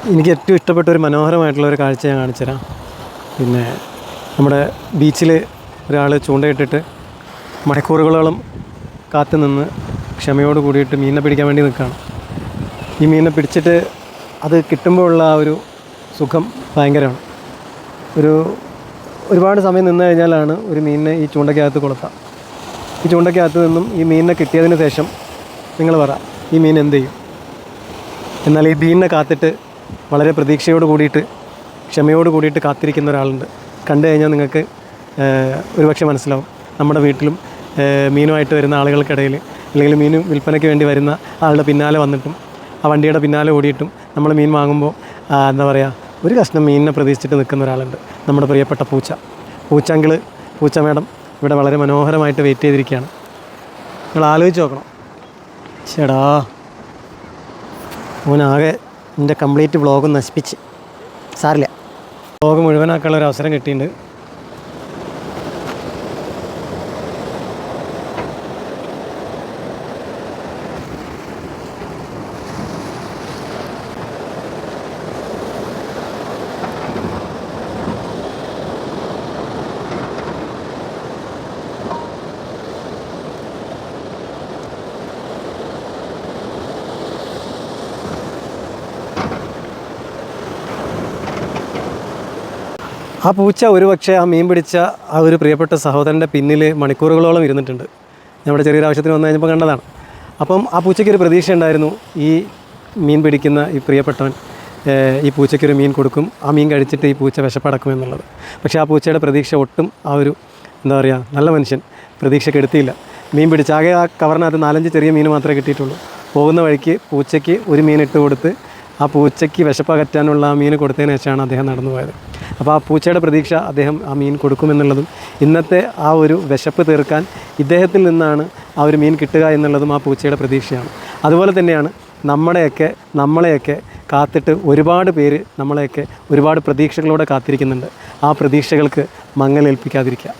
എനിക്ക് ഏറ്റവും ഇഷ്ടപ്പെട്ട ഒരു മനോഹരമായിട്ടുള്ളൊരു കാഴ്ച ഞാൻ കാണിച്ചു തരാം. പിന്നെ നമ്മുടെ ബീച്ചിൽ ഒരാൾ ചൂണ്ടയിട്ടിട്ട് മണിക്കൂറുകളോളം കാത്തു നിന്ന് ക്ഷമയോട് കൂടിയിട്ട് മീനിനെ പിടിക്കാൻ വേണ്ടി നിൽക്കുകയാണ്. ഈ മീനിനെ പിടിച്ചിട്ട് അത് കിട്ടുമ്പോൾ ഉള്ള ആ ഒരു സുഖം ഭയങ്കരമാണ്. ഒരുപാട് സമയം നിന്ന് കഴിഞ്ഞാലാണ് ഒരു മീനിനെ ഈ ചൂണ്ടയ്ക്കകത്ത് കൊളുത്താം. ഈ ചൂണ്ടയ്ക്കകത്ത് നിന്നും ഈ മീനിനെ കിട്ടിയതിന് ശേഷം നിങ്ങൾ പറ, ഈ മീൻ എന്ത് ചെയ്യും? എന്നാൽ ഈ മീനിനെ കാത്തിട്ട് വളരെ പ്രതീക്ഷയോട് കൂടിയിട്ട് ക്ഷമയോട് കൂടിയിട്ട് കാത്തിരിക്കുന്ന ഒരാളുണ്ട്. കണ്ടു കഴിഞ്ഞാൽ നിങ്ങൾക്ക് ഒരുപക്ഷെ മനസ്സിലാവും. നമ്മുടെ വീട്ടിലും മീനുമായിട്ട് വരുന്ന ആളുകൾക്കിടയിൽ അല്ലെങ്കിൽ മീൻ വിൽപ്പനയ്ക്ക് വേണ്ടി വരുന്ന ആളുടെ പിന്നാലെ വന്നിട്ടും ആ വണ്ടിയുടെ പിന്നാലെ ഓടിയിട്ടും നമ്മൾ മീൻ വാങ്ങുമ്പോൾ എന്താ പറയുക, ഒരു കഷ്ണം മീനിനെ പ്രതീക്ഷിച്ചിട്ട് നിൽക്കുന്ന ഒരാളുണ്ട്. നമ്മുടെ പ്രിയപ്പെട്ട പൂച്ച മേഡം ഇവിടെ വളരെ മനോഹരമായിട്ട് വെയിറ്റ് ചെയ്തിരിക്കുകയാണ്. നിങ്ങൾ ആലോചിച്ച് നോക്കണം. ചേടാ, ഓനാകെ എൻ്റെ കംപ്ലീറ്റ് വ്ളോഗ് നശിപ്പിച്ച്. സാരില്ല, വ്ളോഗ് മുഴുവനാക്കാനുള്ള ഒരു അവസരം കിട്ടിയിട്ടുണ്ട്. ആ പൂച്ച ഒരുപക്ഷെ ആ മീൻ പിടിച്ച ആ ഒരു പ്രിയപ്പെട്ട സഹോദരൻ്റെ പിന്നിൽ മണിക്കൂറുകളോളം ഇരുന്നിട്ടുണ്ട്. നമ്മുടെ ചെറിയൊരു ആവശ്യത്തിന് വന്നു കഴിഞ്ഞപ്പോൾ കണ്ടതാണ്. അപ്പം ആ പൂച്ചയ്ക്കൊരു പ്രതീക്ഷ ഉണ്ടായിരുന്നു, ഈ മീൻ പിടിക്കുന്ന ഈ പ്രിയപ്പെട്ടവൻ ഈ പൂച്ചയ്ക്കൊരു മീൻ കൊടുക്കും, ആ മീൻ കഴിച്ചിട്ട് ഈ പൂച്ച വിശപ്പടക്കും എന്നുള്ളത്. പക്ഷേ ആ പൂച്ചയുടെ പ്രതീക്ഷ ഒട്ടും ആ ഒരു എന്താ പറയുക, നല്ല മനുഷ്യൻ പ്രതീക്ഷയ്ക്ക് എടുത്തില്ല. മീൻ പിടിച്ച് ആകെ ആ കവറിനകത്ത് 4-5 ചെറിയ മീൻ മാത്രമേ കിട്ടിയിട്ടുള്ളൂ. പോകുന്ന വഴിക്ക് പൂച്ചയ്ക്ക് ഒരു മീൻ ഇട്ട് കൊടുത്ത് ആ പൂച്ചയ്ക്ക് വിശപ്പകറ്റാനുള്ള ആ മീൻ കൊടുത്തതിന് ശേഷമാണ് അദ്ദേഹം നടന്നു പോയത്. അപ്പോൾ ആ പൂച്ചയുടെ പ്രതീക്ഷ അദ്ദേഹം ആ മീൻ കൊടുക്കുമെന്നുള്ളതും ഇന്നത്തെ ആ ഒരു വിശപ്പ് തീർക്കാൻ ഇദ്ദേഹത്തിൽ നിന്നാണ് ആ ഒരു മീൻ കിട്ടുക എന്നുള്ളതും ആ പൂച്ചയുടെ പ്രതീക്ഷയാണ്. അതുപോലെ തന്നെയാണ് നമ്മളെയൊക്കെ കാത്തിട്ട് ഒരുപാട് പേര് നമ്മളെയൊക്കെ ഒരുപാട് പ്രതീക്ഷകളോടെ കാത്തിരിക്കുന്നുണ്ട്. ആ പ്രതീക്ഷകൾക്ക് മങ്ങലേൽപ്പിക്കാതിരിക്കുക.